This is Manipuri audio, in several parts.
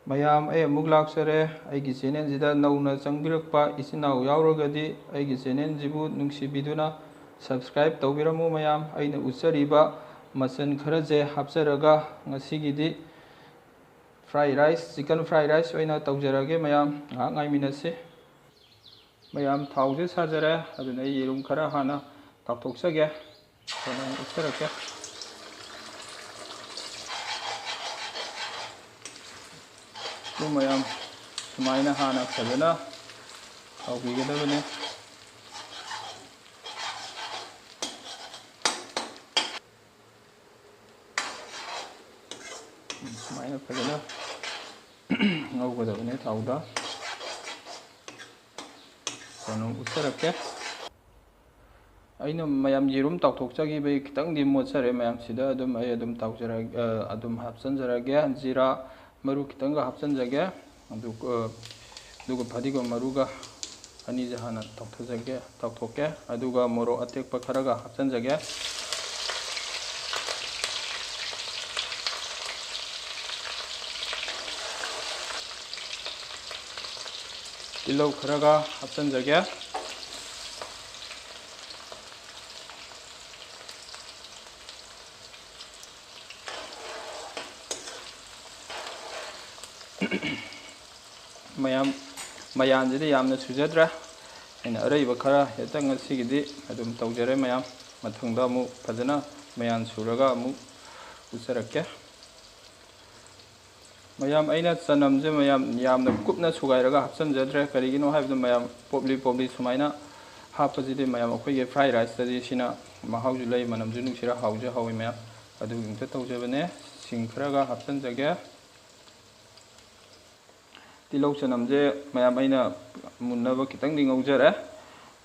ꯃꯌꯥꯝ ꯑꯩ ꯑꯃꯨꯛ ꯂꯥꯛꯆꯔꯦ ꯑꯩꯒꯤ ꯆꯦꯅꯦꯜꯁꯤꯗ ꯅꯧꯅ ꯆꯪꯕꯤꯔꯛꯄ ꯏꯆꯤꯟ ꯏꯅꯥꯎ ꯌꯥꯎꯔꯒꯗꯤ ꯑꯩꯒꯤ ꯆꯦꯅꯦꯜꯁꯤꯕꯨ ꯅꯨꯡꯁꯤꯕꯤꯗꯨꯅ ꯁꯕꯁꯀ꯭ꯔꯥꯏꯕ ꯇꯧꯕꯤꯔꯝꯃꯨ ꯃꯌꯥꯝ ꯑꯩꯅ ꯎꯠꯆꯔꯤꯕ ꯃꯆꯜ ꯈꯔꯁꯦ ꯍꯥꯞꯆꯔꯒ ꯉꯁꯤꯒꯤꯗꯤ fry rice chicken fry rice ꯑꯣꯏꯅ ꯇꯧꯖꯔꯒꯦ ꯃꯌꯥꯝ ꯉꯥꯏꯍꯥꯛ ꯉꯥꯏꯃꯤꯟꯅꯁꯤ ꯃꯌꯥꯝ ꯊꯥꯎꯁꯦ ꯁꯥꯖꯔꯦ ꯑꯗꯨꯅ ꯑꯩ ꯌꯦꯔꯨꯝ ꯈꯔ ꯍꯥꯟꯅ ꯇꯥꯎꯊꯣꯛꯆꯒꯦ ꯀꯣꯟꯅ ꯎꯠꯆꯔꯛꯀꯦ ꯑꯗꯨ ꯃꯌꯥꯝ ꯁꯨꯃꯥꯏꯅ ꯍꯥꯟꯅ ꯐꯖꯅ ꯇꯧꯕꯤꯒꯗꯕꯅꯤ ꯁꯨꯃꯥꯏꯅ ꯐꯖꯅ ꯉꯧꯒꯗꯕꯅꯤ ꯊꯥꯎꯗ ꯀꯣꯟꯅ ꯎꯠꯆꯔꯛꯀꯦ ꯑꯩꯅ ꯃꯌꯥꯝ ꯌꯦꯔꯨꯝ ꯇꯥꯎꯊꯣꯛꯆꯈꯤꯕꯒꯤ ꯈꯤꯇꯪꯗꯤ ꯃꯣꯠꯆꯔꯦ ꯃꯌꯥꯝ ꯁꯤꯗ ꯑꯗꯨꯝ ꯑꯩ ꯑꯗꯨꯝ ꯑꯗꯨꯝ ꯍꯥꯞꯆꯤꯟꯖꯔꯒꯦ ꯖꯤꯔꯥ ꯃꯔꯨ ꯈꯤꯇꯪꯒ ꯍꯥꯞꯆꯤꯟꯖꯒꯦ ꯑꯗꯨꯒ ꯐꯗꯤꯒꯣꯝ ꯃꯔꯨꯒ ꯑꯅꯤꯁꯦ ꯍꯥꯟꯅ ꯇꯥꯎꯊꯣꯛꯀꯦ ꯑꯗꯨꯒ ꯃꯣꯔꯣꯛ ꯑꯇꯦꯛꯄ ꯈꯔꯒ ꯍꯥꯞꯆꯤꯟꯖꯒꯦ ꯇꯤꯜꯍꯧ ꯈꯔꯒ ꯍꯥꯞꯆꯤꯟꯖꯒꯦ ꯃꯌꯥꯟꯁꯤꯗꯤ ꯌꯥꯝꯅ ꯁꯨꯖꯗ꯭ꯔꯦ ꯑꯩꯅ ꯑꯔꯩꯕ ꯈꯔ ꯍꯦꯛꯇ ꯉꯁꯤꯒꯤꯗꯤ ꯑꯗꯨꯝ ꯇꯧꯖꯔꯦ ꯃꯌꯥꯝ ꯃꯊꯪꯗ ꯑꯃꯨꯛ ꯐꯖꯅ ꯃꯌꯥꯟ ꯁꯨꯔꯒ ꯑꯃꯨꯛ ꯎꯠꯆꯔꯛꯀꯦ ꯃꯌꯥꯝ ꯑꯩꯅ ꯆꯅꯝꯁꯦ ꯃꯌꯥꯝ ꯌꯥꯝꯅ ꯀꯨꯞꯅ ꯁꯨꯒꯥꯏꯔꯒ ꯍꯥꯞꯆꯤꯟꯖꯗ꯭ꯔꯦ ꯀꯔꯤꯒꯤꯅꯣ ꯍꯥꯏꯕꯗ ꯃꯌꯥꯝ ꯄꯣꯞꯂꯤ ꯁꯨꯃꯥꯏꯅ ꯍꯥꯞꯄꯁꯤꯗꯤ ꯃꯌꯥꯝ ꯑꯩꯈꯣꯏꯒꯤ ꯐ꯭ꯔꯥꯏ ꯔꯥꯏꯁꯇꯗꯤ ꯁꯤꯅ ꯃꯍꯥꯎꯁꯨ ꯂꯩ ꯃꯅꯝꯁꯨ ꯅꯨꯡꯁꯤꯔ ꯍꯥꯎꯁꯨ ꯍꯥꯎꯏ ꯃꯌꯥꯝ ꯑꯗꯨꯒꯤ ꯑꯝꯇ ꯇꯧꯖꯕꯅꯦ ꯁꯤꯡ ꯈꯔꯒ ꯍꯥꯞꯆꯤꯟꯖꯒꯦ ꯇꯤꯜꯍꯧ ꯆꯅꯝꯁꯦ ꯃꯌꯥꯝ ꯑꯩꯅ ꯃꯨꯟꯅꯕ ꯈꯤꯇꯪꯗꯤ ꯉꯧꯖꯔꯦ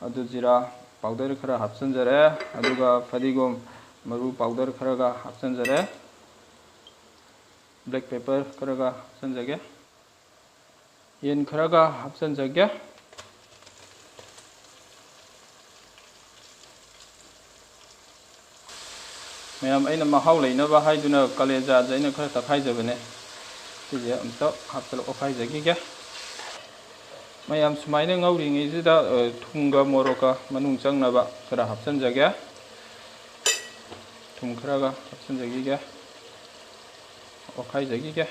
ꯑꯗꯨ ꯖꯤꯔꯥ ꯄꯥꯎꯗꯔ ꯈꯔ ꯍꯥꯞꯆꯤꯟꯖꯔꯦ ꯑꯗꯨꯒ ꯐꯗꯤꯒꯣꯝ ꯃꯔꯨ ꯄꯥꯎꯗꯔ ꯈꯔꯒ ꯍꯥꯞꯆꯤꯟꯖꯔꯦ ꯕ꯭ꯂꯦꯛ ꯄꯦꯄꯔ ꯈꯔꯒ ꯍꯥꯞꯆꯤꯟꯖꯒꯦ ꯌꯦꯟ ꯈꯔꯒ ꯍꯥꯞꯆꯤꯟꯖꯒꯦ ꯃꯌꯥꯝ ꯑꯩꯅ ꯃꯍꯥꯎ ꯂꯩꯅꯕ ꯍꯥꯏꯗꯨꯅ ꯀꯂꯦꯖꯥꯁꯦ ꯑꯩꯅ ꯈꯔ ꯇꯛꯈꯥꯏꯖꯕꯅꯦ ꯁꯤꯁꯦ ꯑꯝꯇ ꯑꯣꯠꯈꯥꯏꯖꯈꯤꯒꯦ ꯃꯌꯥꯝ ꯁꯨꯃꯥꯏꯅ ꯉꯧꯔꯤꯉꯩꯁꯤꯗ ꯊꯨꯝꯒ ꯃꯣꯔꯣꯛꯀ ꯃꯅꯨꯡ ꯆꯪꯅꯕ ꯈꯔ ꯍꯥꯞꯆꯤꯟꯖꯒꯦ ꯊꯨꯝ ꯈꯔꯒ ꯍꯥꯞꯆꯤꯟꯖꯈꯤꯒꯦ ꯑꯣꯠꯈꯥꯏꯖꯈꯤꯒꯦ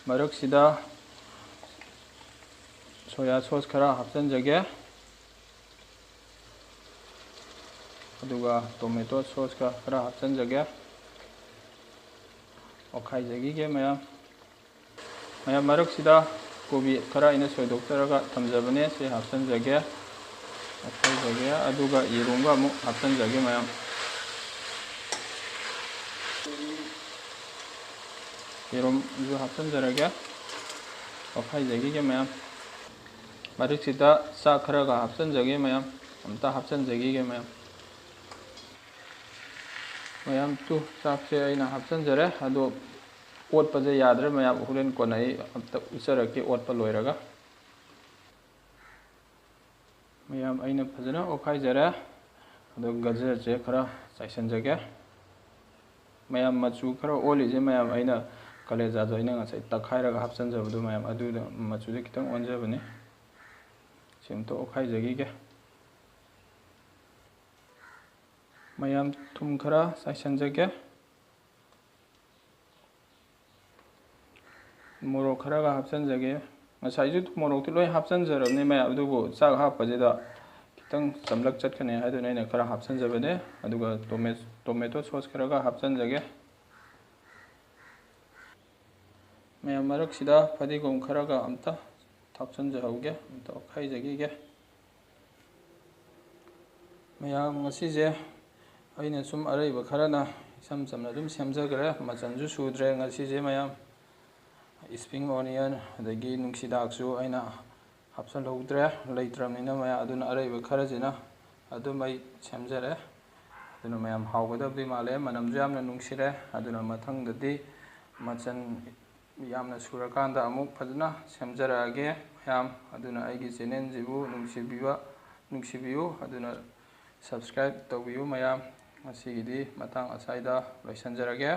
ꯃꯔꯛꯁꯤꯗ ꯁꯣꯌꯥ ꯁꯣꯁ ꯈꯔ ꯍꯥꯞꯆꯤꯟꯖꯒꯦ ꯑꯗꯨꯒ ꯇꯣꯃꯦꯇꯣ ꯁꯣꯁꯀ ꯈꯔ ꯍꯥꯞꯆꯤꯟꯖꯒꯦ ꯑꯣꯠꯈꯥꯏꯖꯈꯤꯒꯦ ꯃꯌꯥꯝ ꯃꯔꯛꯁꯤꯗ ꯀꯣꯕꯤ ꯈꯔ ꯑꯩꯅ ꯁꯣꯏꯗꯣꯛꯆꯔꯒ ꯊꯝꯖꯕꯅꯦ ꯁꯤ ꯍꯥꯞꯆꯤꯟꯖꯒꯦ ꯑꯣꯠꯈꯥꯏꯖꯒꯦ ꯑꯗꯨꯒ ꯌꯦꯔꯨꯝꯒ ꯑꯃꯨꯛ ꯍꯥꯞꯆꯤꯟꯖꯒꯦ ꯃꯌꯥꯝ ꯌꯦꯔꯨꯝꯁꯨ ꯍꯥꯞꯆꯤꯟꯖꯔꯒꯦ ꯑꯣꯠꯈꯥꯏꯖꯈꯤꯒꯦ ꯃꯌꯥꯝ ꯃꯔꯛꯁꯤꯗ ꯆꯥꯛ ꯈꯔꯒ ꯍꯥꯞꯆꯤꯟꯖꯒꯦ ꯃꯌꯥꯝ ꯑꯝꯇ ꯍꯥꯞꯆꯤꯟꯖꯈꯤꯒꯦ ꯃꯌꯥꯝ ꯆꯥꯛꯁꯦ ꯑꯩꯅ ꯍꯥꯞꯆꯤꯟꯖꯔꯦ ꯑꯗꯣ ꯑꯣꯠꯄꯁꯦ ꯌꯥꯗ꯭ꯔꯦ ꯃꯌꯥꯝ ꯍꯣꯔꯦꯟ ꯀꯣꯟꯅ ꯑꯩ ꯑꯝꯇ ꯎꯠꯆꯔꯛꯀꯦ ꯑꯣꯠꯄ ꯂꯣꯏꯔꯒ ꯃꯌꯥꯝ ꯑꯩꯅ ꯐꯖꯅ ꯑꯣꯠꯈꯥꯏꯖꯔꯦ ꯑꯗꯣ ꯒꯖꯔꯁꯦ ꯈꯔ ꯆꯥꯏꯁꯤꯟꯖꯒꯦ ꯃꯌꯥꯝ ꯃꯆꯨ ꯈꯔ ꯑꯣꯜꯂꯤꯁꯦ ꯃꯌꯥꯝ ꯑꯩꯅ ꯀꯂꯦꯖꯥꯗꯣ ꯑꯩꯅ ꯉꯁꯥꯏ ꯇꯛꯈꯥꯏꯔꯒ ꯍꯥꯞꯆꯤꯟꯖꯕꯗꯣ ꯃꯌꯥꯝ ꯑꯗꯨꯗ ꯃꯆꯨꯁꯦ ꯈꯤꯇꯪ ꯑꯣꯟꯖꯕꯅꯤ ꯁꯤ ꯑꯝꯇ ꯑꯣꯠꯈꯥꯏꯖꯈꯤꯒꯦ ꯃꯌꯥꯝ ꯊꯨꯝ ꯈꯔ ꯆꯥꯏꯁꯤꯟꯖꯒꯦ ꯃꯣꯔꯣꯛ ꯈꯔꯒ ꯍꯥꯞꯆꯤꯟꯖꯒꯦ ꯉꯁꯥꯏꯁꯨ ꯃꯣꯔꯣꯛꯇꯤ ꯂꯣꯏ ꯍꯥꯞꯆꯤꯟꯖꯔꯕꯅꯤ ꯃꯌꯥꯝ ꯑꯗꯨꯕꯨ ꯆꯥꯛ ꯍꯥꯞꯄꯁꯤꯗ ꯈꯤꯇꯪ ꯆꯝꯂꯛ ꯆꯠꯀꯅꯤ ꯍꯥꯏꯗꯨꯅ ꯑꯩꯅ ꯈꯔ ꯍꯥꯞꯆꯤꯟꯖꯕꯅꯦ ꯑꯗꯨꯒ ꯇꯣꯃꯦꯇꯣ ꯁꯣꯁ ꯈꯔꯒ ꯍꯥꯞꯆꯤꯟꯖꯒꯦ ꯃꯌꯥꯝ ꯃꯔꯛꯁꯤꯗ ꯐꯗꯤꯒꯣꯝ ꯈꯔꯒ ꯑꯝꯇ ꯊꯥꯞꯆꯤꯟꯖꯍꯧꯒꯦ ꯑꯝꯇ ꯑꯣꯠꯈꯥꯏꯖꯈꯤꯒꯦ ꯃꯌꯥꯝ ꯉꯁꯤꯁꯦ ꯑꯩꯅ ꯁꯨꯝ ꯑꯔꯩꯕ ꯈꯔꯅ ꯏꯆꯝ ꯆꯝꯅ ꯑꯗꯨꯝ ꯁꯦꯝꯖꯈ꯭ꯔꯦ ꯃꯆꯜꯁꯨ ꯁꯨꯗ꯭ꯔꯦ ꯉꯁꯤꯁꯦ ꯃꯌꯥꯝ ꯏꯁꯄ꯭ꯔꯤꯡ ꯑꯣꯅꯤꯌꯟ ꯑꯗꯒꯤ ꯅꯨꯡꯁꯤꯗꯥꯛꯁꯨ ꯑꯩꯅ ꯍꯥꯞꯆꯤꯜꯍꯧꯗ꯭ꯔꯦ ꯂꯩꯇ꯭ꯔꯕꯅꯤꯅ ꯃꯌꯥꯝ ꯑꯗꯨꯅ ꯑꯔꯩꯕ ꯈꯔꯁꯤꯅ ꯑꯗꯨꯝ ꯑꯩ ꯁꯦꯝꯖꯔꯦ ꯑꯗꯨꯅ ꯃꯌꯥꯝ ꯍꯥꯎꯒꯗꯕꯗꯤ ꯃꯥꯜꯂꯦ ꯃꯅꯝꯁꯨ ꯌꯥꯝꯅ ꯅꯨꯡꯁꯤꯔꯦ ꯑꯗꯨꯅ ꯃꯊꯪꯗꯗꯤ ꯃꯆꯜ ꯌꯥꯝꯅ ꯁꯨꯔꯀꯥꯟꯗ ꯑꯃꯨꯛ ꯐꯖꯅ ꯁꯦꯝꯖꯔꯛꯑꯒꯦ ꯃꯌꯥꯝ ꯑꯗꯨꯅ ꯑꯩꯒꯤ ꯆꯦꯅꯦꯜꯁꯤꯕꯨ ꯅꯨꯡꯁꯤꯕꯤꯌꯨ ꯑꯗꯨꯅ ꯁꯕꯁꯀ꯭ꯔꯥꯏꯕ ꯇꯧꯕꯤꯌꯨ ꯃꯌꯥꯝ ꯉꯁꯤꯒꯤꯗꯤ ꯃꯇꯥꯡ ꯑꯁ꯭ꯋꯥꯏꯗ ꯂꯣꯏꯁꯤꯟꯖꯔꯒꯦ